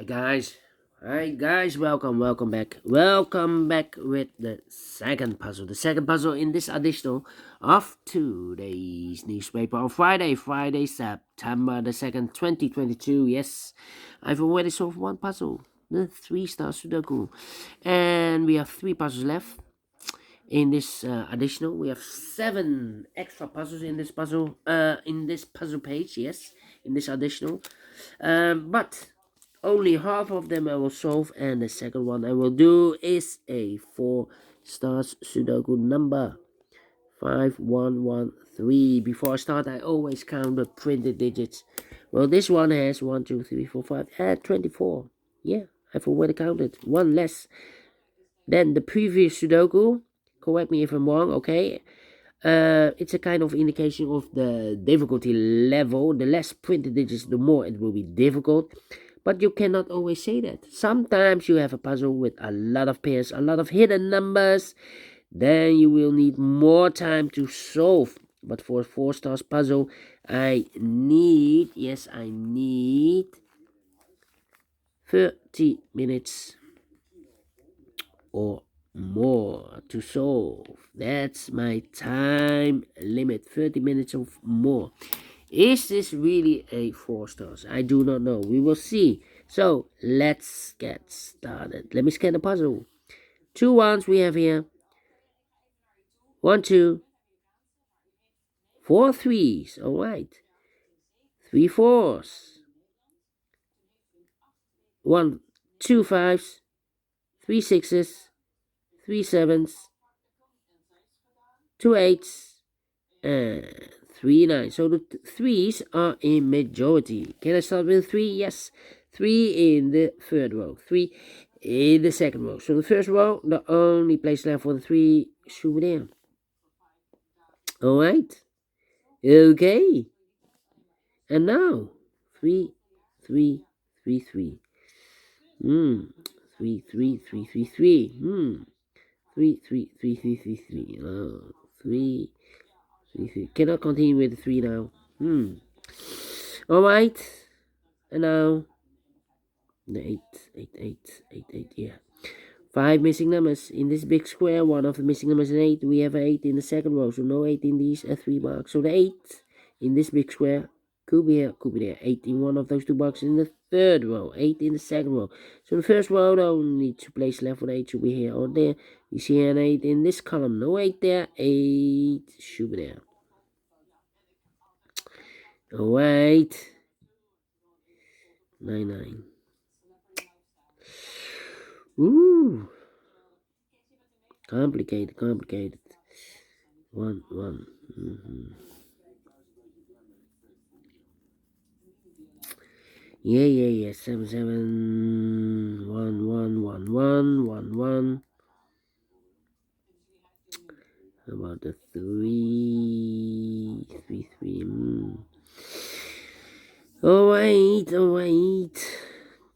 Hi guys, welcome back with the second puzzle in this edition of today's newspaper on Friday, September the 2nd, 2022. Yes, I've already solved one puzzle, the 3-star Sudoku, and we have three puzzles left in this additional. We have 7 extra puzzles in this puzzle page. Yes, in this additional, but only half of them I will solve, and the second one I will do is a 4 stars Sudoku number 5113. Before I start, I always count the printed digits. Well, this one has 1, 2, 3, 4, 5, 24. Yeah, I've already counted. One less than the previous Sudoku. Correct me if I'm wrong, okay? It's a kind of indication of the difficulty level. The less printed digits, the more it will be difficult. But you cannot always say that. Sometimes you have a puzzle with a lot of pairs, a lot of hidden numbers. Then you will need more time to solve. But for a 4 stars puzzle, I need 30 minutes or more to solve. That's my time limit, 30 minutes or more. Is this really a 4 stars? I do not know. We will see. So let's get started. Let me scan the puzzle. 2 ones we have here. 1, 2, 4 threes. All right. 3 fours. 1, 2 fives. 3 sixes. 3 sevens. 2 eights. And 3 nines. So the threes are in majority. Can I start with 3? Yes. 3 in the third row. 3 in the second row. So the first row, the only place left for the 3 should be there. Alright. Okay. And now 3, 3, 3, 3. 3, 3, 3, 3, 3. 3, 3, 3, 3, 3, 3. 3, 3, 3. Cannot continue with the 3 now. Alright. And now the 8, 8, 8, 8, 8, yeah. 5 missing numbers in this big square. One of the missing numbers is 8. We have 8 in the second row, so no 8 in these 3 marks. So the 8 in this big square could be here, could be there. 8 in one of those 2 boxes in the third row, 8 in the second row. So the first row, the only 2 places left for the 8 should be here or there. You see an 8 in this column, no 8 there. 8 should be there. Alright. 9, 9. Ooh. Complicated. 1, 1. Yeah. 7, 7. 1, 1, 1, 1, 1, 1. How about the 3, 3, 3. Alright.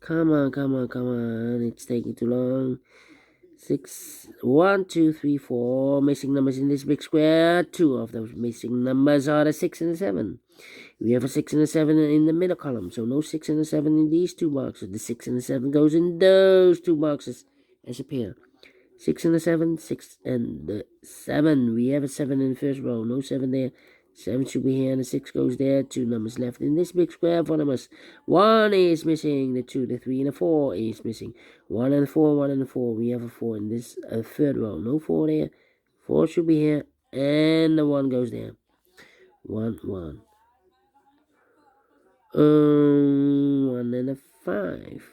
Come on. It's taking too long. 6, 1, 2, 3, 4 missing numbers in this big square. 2 of those missing numbers are the 6 and the 7. We have a 6 and a 7 in the middle column, so no 6 and a 7 in these 2 boxes. The 6 and the 7 goes in those 2 boxes as a pair. 6 and the 7, 6 and the 7. We have a 7 in the first row, no 7 there. 7 should be here, and the 6 goes there. 2 numbers left in this big square for us. 1 is missing, the 2, the 3, and the 4 is missing. 1 and 4, 1 and 4. We have a 4 in this third row, no 4 there. 4 should be here, and the 1 goes there. 1, 1. 1 and a 5.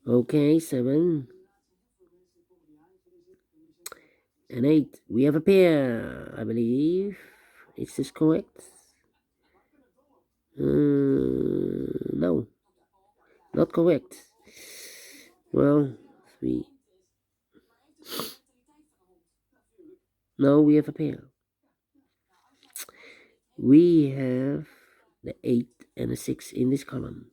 Okay, 7 and 8. We have a pair, I believe. Is this correct? No, not correct. Well, 3. No, we have a pair. We have the 8 and a 6 in this column.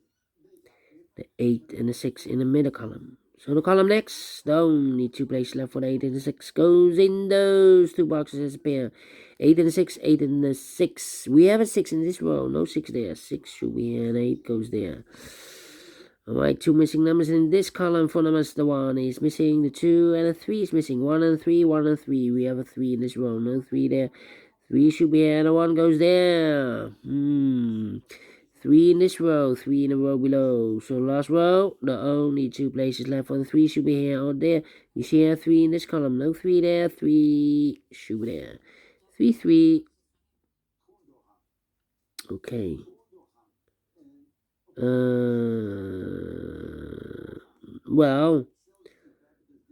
The 8 and the 6 in the middle column. So the column next, the only 2 places left for the 8 and the 6 goes in those 2 boxes as a pair. 8 and the 6, 8 and the 6. We have a 6 in this row, no 6 there. 6 should be here and 8 goes there. Alright, 2 missing numbers in this column for numbers. The 1 is missing, the 2 and the 3 is missing. 1 and 3, 1 and 3. We have a 3 in this row, no 3 there. 3 should be here and the 1 goes there. 3 in this row, 3 in the row below. So last row, the only 2 places left for the 3 should be here or there. You see here 3 in this column, no 3 there, 3 should be there. 3, 3. Okay. Well,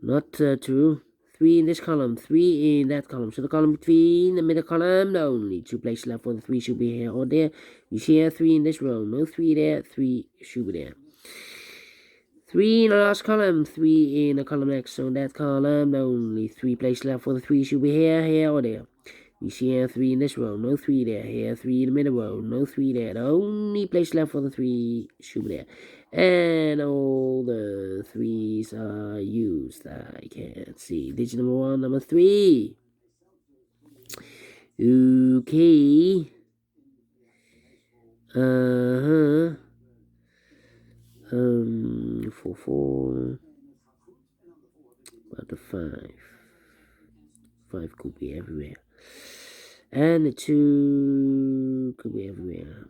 not true. 3 in this column, 3 in that column. So the column between the middle column, the only 2 places left for the 3 should be here or there. You see here 3 in this row, no 3 there, 3 should be there. 3 in the last column, 3 in the column next. So in that column, the only 3 places left for the 3 should be here, here or there. You see here 3 in this row, no 3 there. Here 3 in the middle row, no 3 there. The only place left for the 3 should be there. And all the 3s are used. I can't see. Digit number 1, number 3. Okay. 4, 4. About the 5. 5 could be everywhere. And the 2 could be everywhere.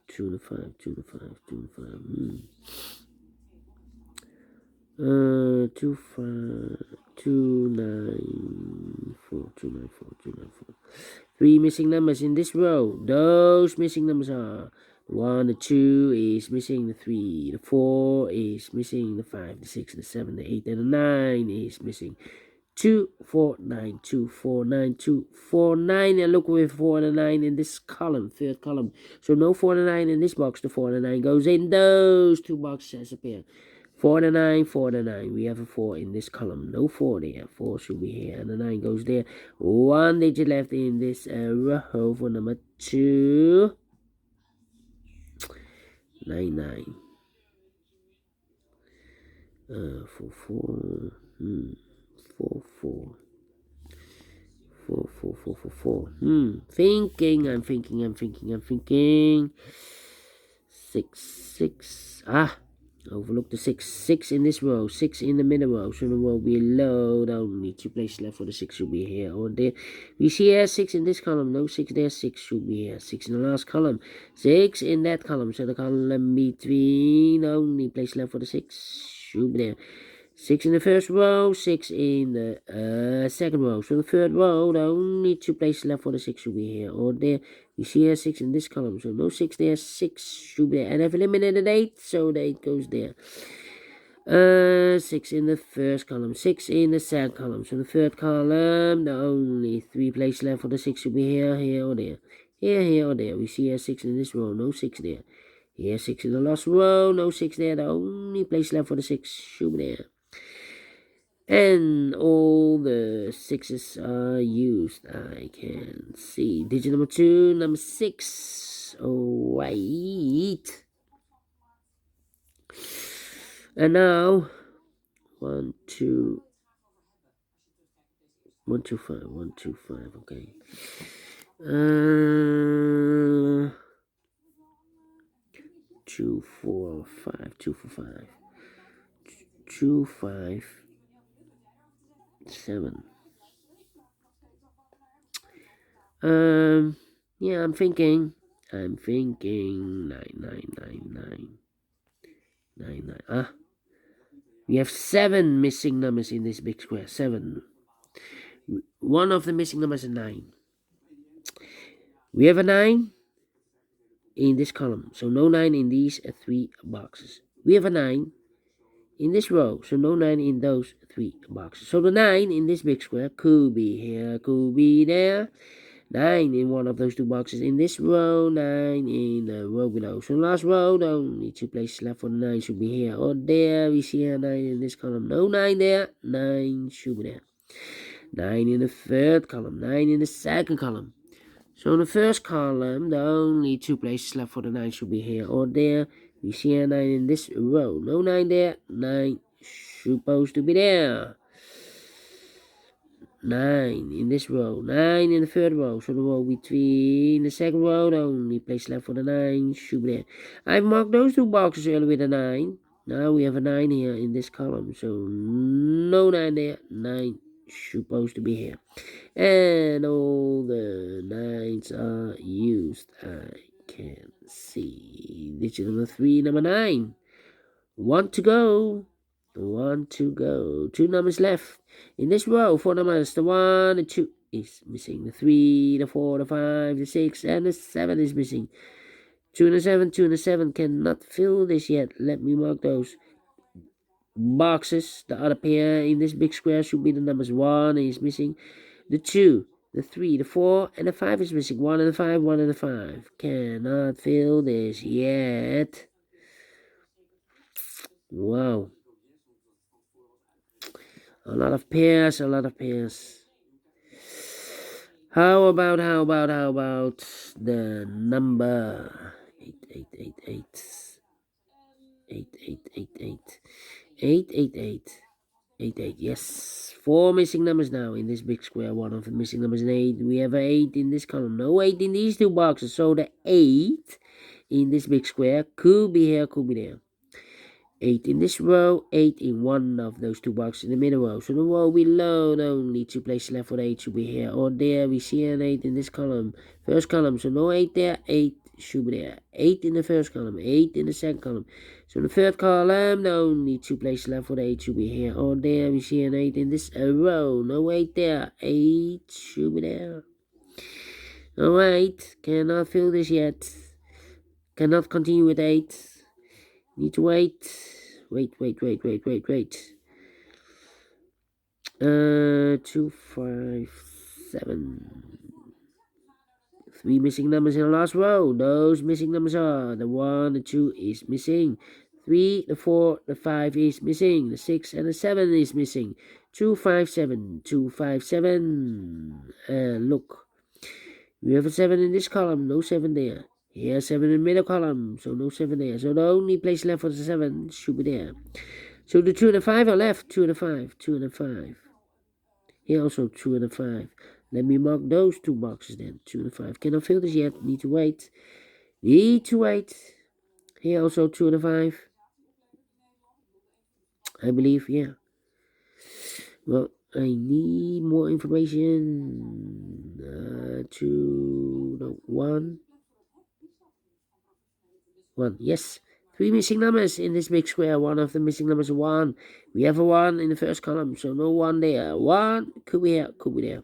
2 and 5, 2 and 5, 2 and 5. 2, 5, 2, 9, 4, 2, 9, 4, 2, 9, 4. 3 missing numbers in this row. Those missing numbers are 1, the 2 is missing, the 3, the 4 is missing, the 5, the 6, the 7, the 8, and the 9 is missing. 2, 4, 9, 2, 4, 9, 2, 4, 9, and look with 4 and a 9 in this column, third column. So no 4 and a 9 in this box. The 4 and a 9 goes in those 2 boxes as a pair. 4 and a 9, 4 and a 9. We have a 4 in this column. No 4 there. 4 should be here, and the 9 goes there. 1 digit left in this row for number 2. 9, 9. 4, 4. 4, 4. 4, 4, 4, 4, 4. I'm thinking. 6, 6. Overlook the 6. 6 in this row. 6 in the middle row. So the row below, the only 2 places left for the 6 should be here or there. We see here 6 in this column. No 6 there. 6 should be here. 6 in the last column. 6 in that column. So the column between, the only place left for the 6 should be there. 6 in the first row, 6 in the second row. So the third row, the only 2 places left for the 6 should be here or there. You see here 6 in this column. So no 6 there, 6 should be there. And I've eliminated 8, so the 8 goes there. 6 in the first column, 6 in the second column. So the third column, the only 3 places left for the 6 should be here, here or there. Here or there. We see here 6 in this row, no 6 there. Here 6 in the last row, no 6 there. The only place left for the 6 should be there. And all the 6s are used. I can see. Digit number 2, number 6. Oh, wait. And now, 1, 2, 1, 2, 5, 1, 2, 5. Okay. 2, 4, 5, 2, 4, 5. 2, 5. 7. Yeah, I'm thinking 9, 9, 9, 9. 9, 9. We have 7 missing numbers in this big square. 7. One of the missing numbers is 9. We have a 9 in this column, so no 9 in these 3 boxes. We have a 9 in this row, so no 9 in those 3 boxes. So the 9 in this big square could be here, could be there. 9 in one of those 2 boxes in this row, 9 in the row below. So last row, the only 2 places left for the 9 should be here or there. We see here 9 in this column, no 9 there, 9 should be there. 9 in the third column, 9 in the second column. So in the first column, the only 2 places left for the 9 should be here or there. We see here 9 in this row, no 9 there, 9 supposed to be there. 9 in this row, 9 in the third row, so the row between the second row, the only place left for the 9 should be there. I've marked those two boxes earlier with a 9. Now we have a 9 here in this column, so no 9 there. 9 supposed to be here. And all the 9s are used. I can see digit number 3, number 9. 1 to go. 1 to go. 2 numbers left. In this row, 4 numbers. The 1, the 2 is missing. The 3, the 4, the 5, the 6, and the 7 is missing. 2 and the 7, 2 and the 7 cannot fill this yet. Let me mark those boxes. The other pair in this big square should be the numbers. 1 is missing. The 2, the 3, the 4, and the 5 is missing. 1 and the 5, 1 and the 5. Cannot fill this yet. Wow. A lot of pairs, a lot of pairs. How about the number 888 8888 888 88. Yes, 4 missing numbers now in this big square. One of the missing numbers is 8. We have an 8 in this column. No 8 in these two boxes. So the 8 in this big square could be here, could be there. 8 in this row, 8 in one of those two boxes in the middle row. So the row below, the only two places left for the 8 should be here or there. We see an 8 in this column, first column. So no 8 there, 8 should be there. 8 in the first column, 8 in the second column. So in the third column, the only two places left for the 8 should be here or there. We see an 8 in this row, no 8 there, 8 should be there. Alright, cannot fill this yet. Cannot continue with 8. Need to wait. Wait. 2, 5, 7. 3 missing numbers in the last row. Those missing numbers are the 1, the 2 is missing. 3, the 4, the 5 is missing. The 6 and the 7 is missing. 2, 5, 7. 2, 5, 7. Look. We have a 7 in this column. No 7 there. Here, 7 in the middle column, so no 7 there. So the only place left for the 7 should be there. So the 2 and the 5 are left. 2 and the 5, 2 and the 5. Here also 2 and the 5. Let me mark those two boxes then. 2 and the 5. Cannot fill this yet. Need to wait. Need to wait. Here also 2 and the 5. I believe, yeah. Well, I need more information. 1. 1, yes. 3 missing numbers in this big square. One of the missing numbers is 1. We have a 1 in the first column, so no 1 there. 1 could be here, could be there.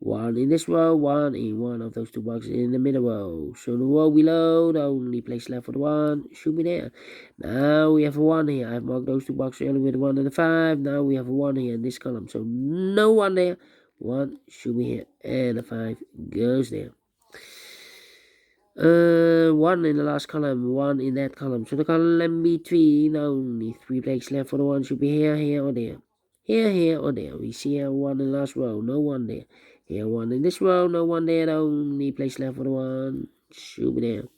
1 in this row, 1 in one of those two boxes in the middle row. So the row below, the only place left for the 1 should be there. Now we have a 1 here. I've marked those two boxes earlier with the 1 and the 5. Now we have a 1 here in this column, so no 1 there. 1 should be here, and the 5 goes there. 1 in the last column, 1 in that column. So the column between, only 3 places left for the 1 should be here, or there. Here, or there. We see here 1 in the last row, no 1 there. Here 1 in this row, no 1 there. The only place left for the 1 should be there.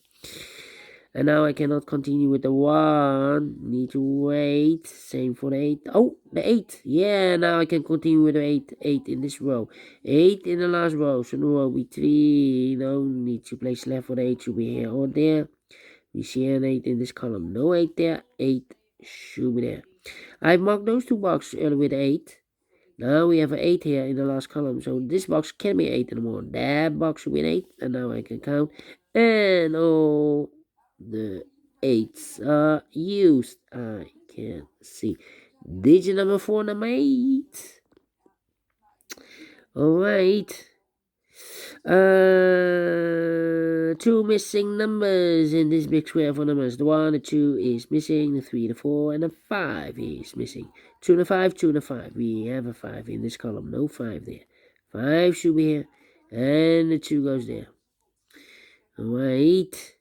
And now I cannot continue with the 1. Need to wait. Same for the 8. Oh, the 8. Yeah, now I can continue with the 8. 8 in this row. 8 in the last row. So the row between. Only 2 places left for the 8 should be here or there. We see an 8 in this column. No 8 there. 8 should be there. I've marked those two boxes earlier with 8. Now we have an 8 here in the last column. So this box can be 8 anymore. That box should be an 8. And now I can count. And all the 8s are used. I can see. Digit number 4, number 8. Alright. 2 missing numbers in this big square for numbers. The 1, the 2 is missing. The 3, the 4, and the 5 is missing. 2 and the 5, 2 and the 5. We have a 5 in this column. No 5 there. 5 should be here. And the 2 goes there. Alright.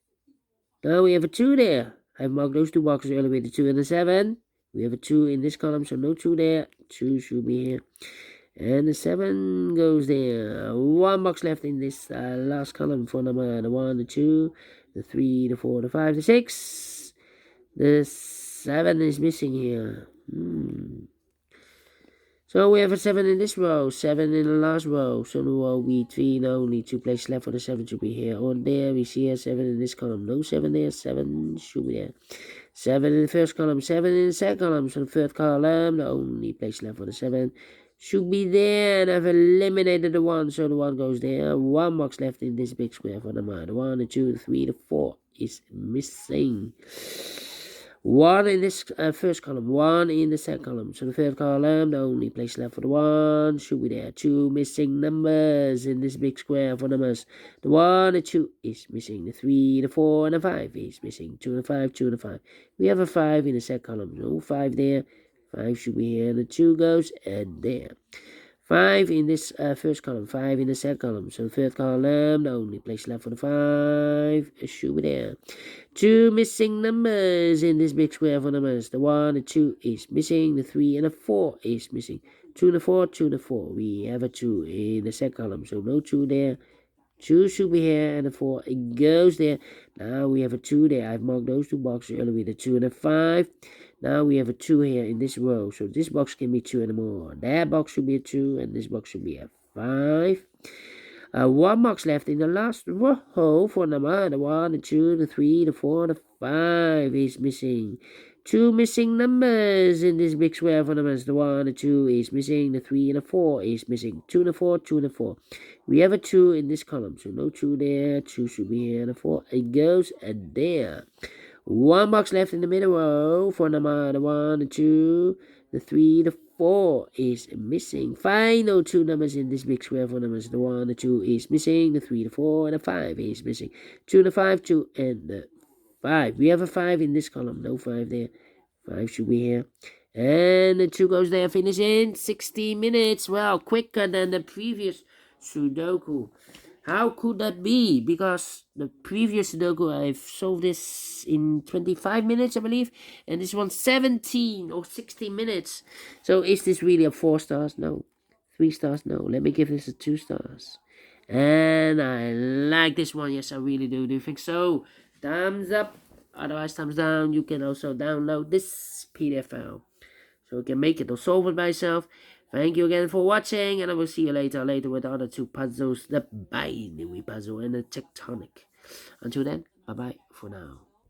Now we have a 2 there. I've marked those two boxes earlier with the 2 and the 7. We have a 2 in this column, so no 2 there. 2 should be here. And the 7 goes there. 1 box left in this last column for number the 1, the 2, the 3, the 4, the 5, the 6. The 7 is missing here. So we have a 7 in this row, 7 in the last row. So the row between only 2 places left for the 7 should be here or there. We see a 7 in this column. No 7 there, 7 should be there. 7 in the first column, 7 in the second column. So the third column, the only place left for the 7 should be there. And I've eliminated the 1, so the 1 goes there. 1 box left in this big square for the 1, the 2, the 3, the 4 is missing. 1 in this first column, 1 in the second column. So the third column, the only place left for the 1 should be there. 2 missing numbers in this big square for numbers. The 1, the 2 is missing. The 3, the 4, and the 5 is missing. 2 and 5, 2 and 5. We have a 5 in the second column. No 5 there. 5 should be here. The 2 goes and there. 5 in this first column, 5 in the second column. So the third column, the only place left for the 5 should be there. 2 missing numbers in this big square for numbers. The 1, the 2 is missing. The 3 and the 4 is missing. 2 and the 4, 2 and the 4. We have a 2 in the second column, so no 2 there. 2 should be here, and the 4 it goes there. Now we have a 2 there. I've marked those 2 boxes earlier with a 2 and a 5. Now we have a 2 here in this row. So this box can be 2 and more. That box should be a 2, and this box should be a 5. 1 box left in the last row for number. The 1, the 2, the 3, the 4, the 5 is missing. 2 missing numbers in this big square for numbers. The 1, the 2 is missing. The 3 and the 4 is missing. 2 and the 4, 2 and the 4. We have a 2 in this column, so no 2 there. 2 should be here. The 4 it goes and there. 1 box left in the middle row for number. The 1, the 2, the 3, the 4 is missing. Final 2 numbers in this big square for numbers. The 1, the 2 is missing. The 3, the 4, and the 5 is missing. 2 and the 5, 2 and the 5. We have a 5 in this column. No 5 there. 5 should be here. And the 2 goes there. Finish in 60 minutes. Well, quicker than the previous Sudoku. How could that be? Because the previous Sudoku, I've solved this in 25 minutes, I believe. And this one 17 or 16 minutes. So is this really a 4 stars? No. 3 stars? No. Let me give this a 2 stars. And I like this one. Yes, I really do. Do you think so? Thumbs up. Otherwise, thumbs down. You can also download this PDF file, so you can make it or solve it by yourself. Thank you again for watching, and I will see you later with the other 2 puzzles, the binary puzzle and the tectonic. Until then, bye-bye for now.